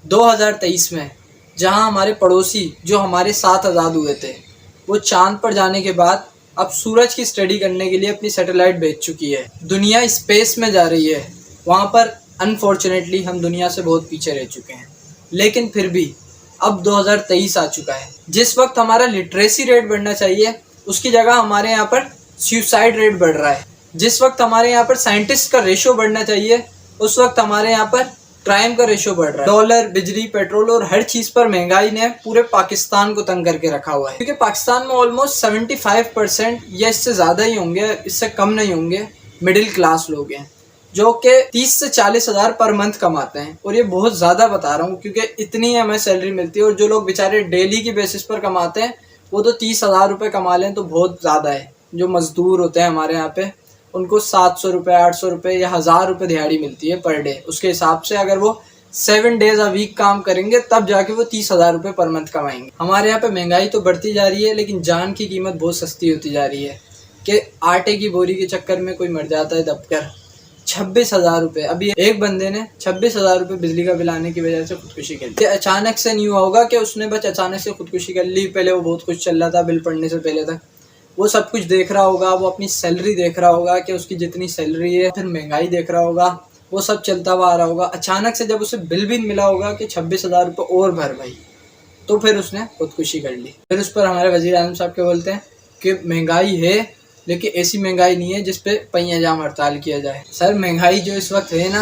2023 में जहां हमारे पड़ोसी जो हमारे साथ आज़ाद हुए थे वो चांद पर जाने के बाद अब सूरज की स्टडी करने के लिए अपनी सैटेलाइट भेज चुकी है। दुनिया स्पेस में जा रही है, वहाँ पर अनफॉर्चुनेटली हम दुनिया से बहुत पीछे रह चुके हैं। लेकिन फिर भी अब 2023 आ चुका है। जिस वक्त हमारा लिटरेसी रेट बढ़ना चाहिए उसकी जगह हमारे यहाँ पर सुसाइड रेट बढ़ रहा है। जिस वक्त हमारे यहाँ पर साइंटिस्ट का रेशो बढ़ना चाहिए उस वक्त हमारे यहाँ पर क्राइम का रेशो बढ़ रहा है। डॉलर, बिजली, पेट्रोल और हर चीज पर महंगाई ने पूरे पाकिस्तान को तंग करके रखा हुआ है, क्योंकि पाकिस्तान में ऑलमोस्ट 75% या इससे ज्यादा ही होंगे, इससे कम नहीं होंगे, मिडिल क्लास लोग हैं जो कि 30 से 40 हज़ार पर मंथ कमाते हैं। और ये बहुत ज़्यादा बता रहा हूँ क्योंकि इतनी हमें सैलरी मिलती है। और जो लोग बेचारे डेली की बेसिस पर कमाते हैं वो तो 30,000 रुपये कमा लें तो बहुत ज़्यादा है। जो मजदूर होते हैं हमारे यहाँ पे उनको 700 रुपये, 800 रुपये या 1000 रुपये दिहाड़ी मिलती है पर डे। उसके हिसाब से अगर वो 7 डेज अ वीक काम करेंगे तब जाके वो 30,000 रुपये पर मंथ कमाएंगे। हमारे यहाँ पे महंगाई तो बढ़ती जा रही है लेकिन जान की कीमत बहुत सस्ती होती जा रही है कि आटे की बोरी के चक्कर में कोई मर जाता है दबकर। 26,000 रुपये, अभी एक बंदे ने 26,000 रुपये बिजली का बिल आने की वजह से खुदकुशी कर ली। अचानक से नहीं हुआ होगा कि उसने बस अचानक से खुदकुशी कर ली, पहले वो बहुत कुछ चल रहा था बिल पड़ने से पहले तक। वो सब कुछ देख रहा होगा, वो अपनी सैलरी देख रहा होगा कि उसकी जितनी सैलरी है, फिर महंगाई देख रहा होगा, वो सब चलता हुआ आ रहा होगा। अचानक से जब उसे बिल भी मिला होगा कि 26,000 रुपये और भर भाई, तो फिर उसने खुदकुशी कर ली। फिर उस पर हमारे वज़ीर आज़म साहब क्या बोलते हैं कि महंगाई है लेकिन ऐसी महंगाई नहीं है जिस पे पहिया जाम हड़ताल किया जाए। सर महंगाई जो इस वक्त है ना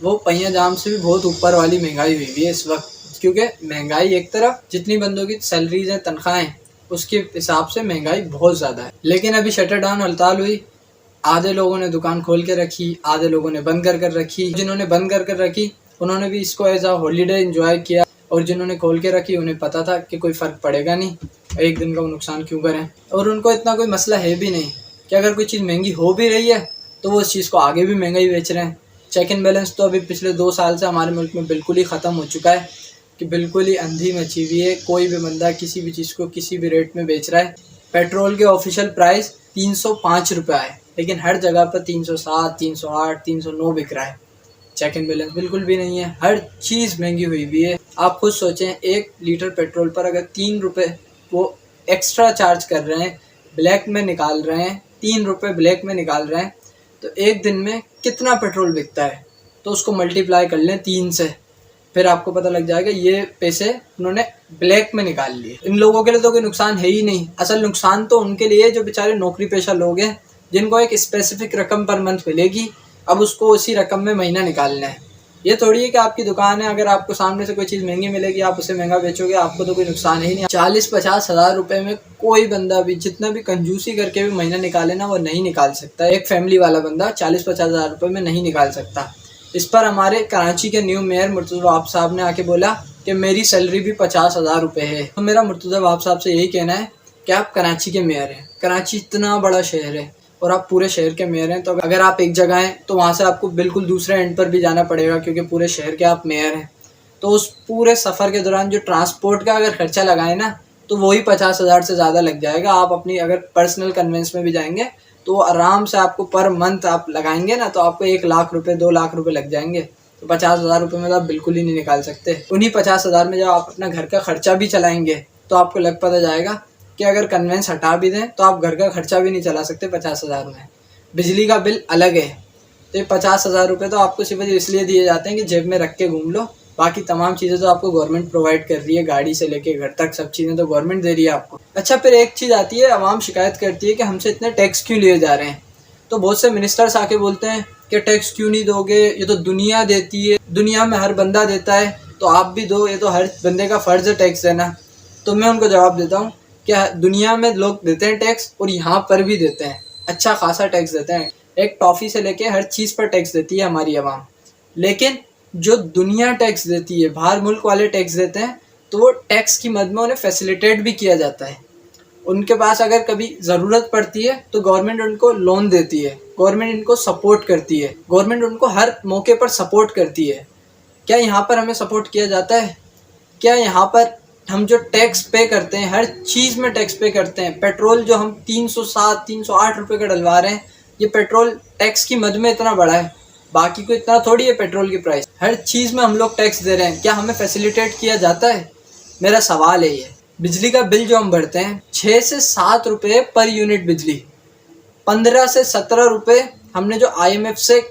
वो पहिया जाम से भी बहुत ऊपर वाली महंगाई हुई है इस वक्त, क्योंकि महंगाई एक तरफ जितनी बंदों की सैलरीज हैं, तनख्वाहें, उसके हिसाब से महंगाई बहुत ज़्यादा है। लेकिन अभी शटर डाउन हड़ताल हुई, आधे लोगों ने दुकान खोल के रखी, आधे लोगों ने बंद कर रखी। जिन्होंने बंद कर रखी उन्होंने भी इसको एज अ हॉलीडे एंजॉय किया, और जिन्होंने खोल के रखी उन्हें पता था कि कोई फ़र्क पड़ेगा नहीं, एक दिन का वो नुकसान क्यों करें। और उनको इतना कोई मसला है भी नहीं कि अगर कोई चीज़ महंगी हो भी रही है तो वो उस चीज़ को आगे भी महंगा ही बेच रहे हैं। चेक एंड बैलेंस तो अभी पिछले 2 साल से हमारे मुल्क में बिल्कुल ही ख़त्म हो चुका है कि बिल्कुल ही अंधी मची हुई है। कोई भी बंदा किसी भी चीज़ को किसी भी रेट में बेच रहा है। पेट्रोल के ऑफिशियल प्राइस 305 रुपये है लेकिन हर जगह पर 307, 308, 309 बिक रहा है। चेक एंड बैलेंस बिल्कुल भी नहीं है, हर चीज़ महंगी हुई भी है। आप खुद सोचें, 1 लीटर पेट्रोल पर अगर 3 रुपये वो एक्स्ट्रा चार्ज कर रहे हैं, ब्लैक में निकाल रहे हैं, 3 रुपये ब्लैक में निकाल रहे हैं, तो एक दिन में कितना पेट्रोल बिकता है? तो उसको मल्टीप्लाई कर लें 3 से, फिर आपको पता लग जाएगा ये पैसे उन्होंने ब्लैक में निकाल लिए। इन लोगों के लिए तो कोई नुकसान है ही नहीं। असल नुकसान तो उनके लिए जो बेचारे नौकरी पेशा लोग हैं जिनको एक स्पेसिफिक रकम पर मंथ मिलेगी, अब उसको उसी रकम में महीना निकालना है। ये थोड़ी है कि आपकी दुकान है, अगर आपको सामने से कोई चीज़ महंगी मिलेगी आप उसे महंगा बेचोगे, आपको तो कोई नुकसान ही नहीं। 40-50 हज़ार रुपये में कोई बंदा भी जितना भी कंजूसी करके भी महीना निकाले ना वो नहीं निकाल सकता। एक फैमिली वाला बंदा 40-50 हज़ार रुपये में नहीं निकाल सकता। इस पर हमारे कराची के न्यू मेयर मुर्तज़ा वहाब साहब ने आके बोला कि मेरी सैलरी भी 50,000 रुपये है। तो मेरा मुर्तज़ा वहाब साहब से यही कहना है कि आप कराची के मेयर हैं। कराची इतना बड़ा शहर है और आप पूरे शहर के मेयर हैं, तो अगर आप एक जगह हैं तो वहाँ से आपको बिल्कुल दूसरे एंड पर भी जाना पड़ेगा क्योंकि पूरे शहर के आप मेयर हैं। तो उस पूरे सफ़र के दौरान जो ट्रांसपोर्ट का अगर खर्चा लगाए ना तो वही 50,000 से ज़्यादा लग जाएगा। आप अपनी अगर पर्सनल कन्वेंस में भी जाएंगे तो आराम से आपको पर मंथ आप लगाएंगे ना तो आपको 1 लाख रुपये, 2 लाख रुपये लग जाएंगे। तो 50,000 रुपये में तो आप बिल्कुल ही नहीं निकाल सकते। उन्हीं 50,000 में जब आप अपना घर का खर्चा भी चलाएंगे तो आपको लग पता जाएगा कि अगर कन्वेंस हटा भी दें तो आप घर का खर्चा भी नहीं चला सकते 50,000 में। बिजली का बिल अलग है, तो ये 50,000 रुपये तो आपको सिर्फ इसलिए दिए जाते हैं कि जेब में रख के घूम लो, बाकी तमाम चीज़ें तो आपको गवर्नमेंट प्रोवाइड कर रही है, गाड़ी से लेके घर तक सब चीज़ें तो गवर्नमेंट दे रही है आपको। अच्छा, फिर एक चीज़ आती है, आवाम शिकायत करती है कि हमसे इतने टैक्स क्यों लिए जा रहे हैं। तो बहुत से मिनिस्टर्स आके बोलते हैं कि टैक्स क्यों नहीं दोगे, ये तो दुनिया देती है, दुनिया में हर बंदा देता है तो आप भी दो, ये तो हर बंदे का फ़र्ज़ है टैक्स देना। तो मैं उनको जवाब देता हूँ क्या दुनिया में लोग देते हैं टैक्स और यहाँ पर भी देते हैं, अच्छा खासा टैक्स देते हैं। एक टॉफ़ी से लेके हर चीज़ पर टैक्स देती है हमारी आवाम। लेकिन जो दुनिया टैक्स देती है, बाहर मुल्क वाले टैक्स देते हैं, तो वो टैक्स की मद में उन्हें फैसिलिटेट भी किया जाता है। उनके पास अगर कभी ज़रूरत पड़ती है तो गवर्नमेंट उनको लोन देती है, गवर्नमेंट इनको सपोर्ट करती है, गवर्नमेंट उनको हर मौके पर सपोर्ट करती है। क्या यहाँ पर हमें सपोर्ट किया जाता है? क्या यहाँ पर हम जो टैक्स पे करते हैं, हर चीज़ में टैक्स पे करते हैं, पेट्रोल जो हम 307, 308 रुपये का डलवा रहे हैं, ये पेट्रोल टैक्स की मद में इतना बड़ा है। बाकी को इतना थोड़ी है पेट्रोल की प्राइस। हर चीज़ में हम लोग टैक्स दे रहे हैं, क्या हमें फैसिलिटेट किया जाता है? मेरा सवाल है ये। बिजली का बिल जो हम भरते हैं 6 से 7 रुपये पर यूनिट बिजली, 15 से 17 रुपये हमने जो IMF से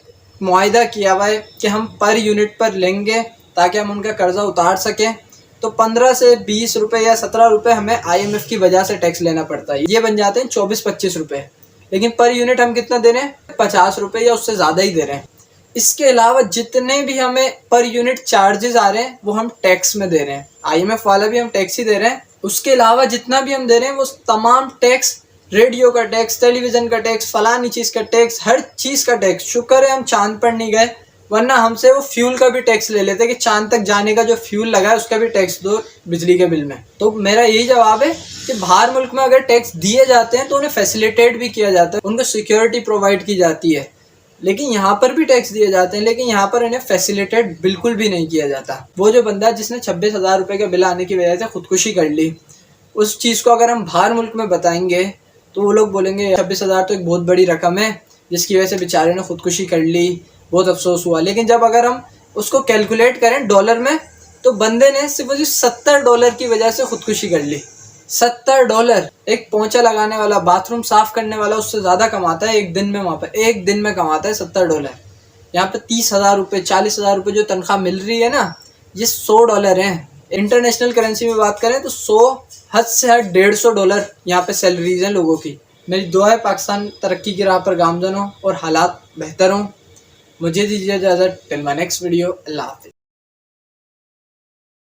मुआहिदा किया हुआ है कि हम पर यूनिट पर लेंगे ताकि हम उनका कर्जा उतार सकें, तो 15 से 20 रुपये या 17 रुपये हमें IMF की वजह से टैक्स लेना पड़ता है। ये बन जाते हैं 24-25 रुपये। लेकिन पर यूनिट हम कितना दे रहे हैं? 50 रुपये या उससे ज़्यादा ही दे रहे हैं। इसके अलावा जितने भी हमें पर यूनिट चार्जेस आ रहे हैं वो हम टैक्स में दे रहे हैं। IMF वाला भी हम टैक्स ही दे रहे हैं। उसके अलावा जितना भी हम दे रहे हैं वो तमाम टैक्स, रेडियो का टैक्स, टेलीविज़न का टैक्स, फलानी चीज़ का टैक्स, हर चीज़ का टैक्स। शुक्र है हम चांद पर नहीं गए, वरना हमसे वो फ्यूल का भी टैक्स ले लेते कि चांद तक जाने का जो फ्यूल लगा है उसका भी टैक्स दो बिजली के बिल में। तो मेरा यही जवाब है कि बाहर मुल्क में अगर टैक्स दिए जाते हैं तो उन्हें फैसिलिटेट भी किया जाता है, उनको सिक्योरिटी प्रोवाइड की जाती है। लेकिन यहाँ पर भी टैक्स दिए जाते हैं, लेकिन यहाँ पर इन्हें फैसिलिटेट बिल्कुल भी नहीं किया जाता। वो जो बंदा जिसने 26,000 रुपये का बिल आने की वजह से खुदकुशी कर ली, उस चीज़ को अगर हम बाहर मुल्क में बताएंगे तो वो लोग बोलेंगे 26,000 तो एक बहुत बड़ी रकम है जिसकी वजह से बेचारे ने खुदकुशी कर ली, बहुत अफसोस हुआ। लेकिन जब अगर हम उसको कैलकुलेट करें डॉलर में तो बंदे ने सिर्फ $70 की वजह से खुदकुशी कर ली। $70। एक पोंछा लगाने वाला, बाथरूम साफ करने वाला उससे ज़्यादा कमाता है एक दिन में, वहाँ पर एक दिन में कमाता है $70। यहाँ पर 30,000 रुपये, 40,000 रुपये जो तनख्वाह मिल रही है ना, ये $100 हैं। इंटरनेशनल करेंसी में बात करें तो 100 हद से हद $150 यहाँ पे सैलरीज हैं लोगों की। मेरी दुआ है पाकिस्तान तरक्की की राह पर गामजन हो और हालात बेहतर हों। मुझे दीजिए इजाज़त, टिल माय नेक्स्ट वीडियो। अल्लाह हाफ़िज़।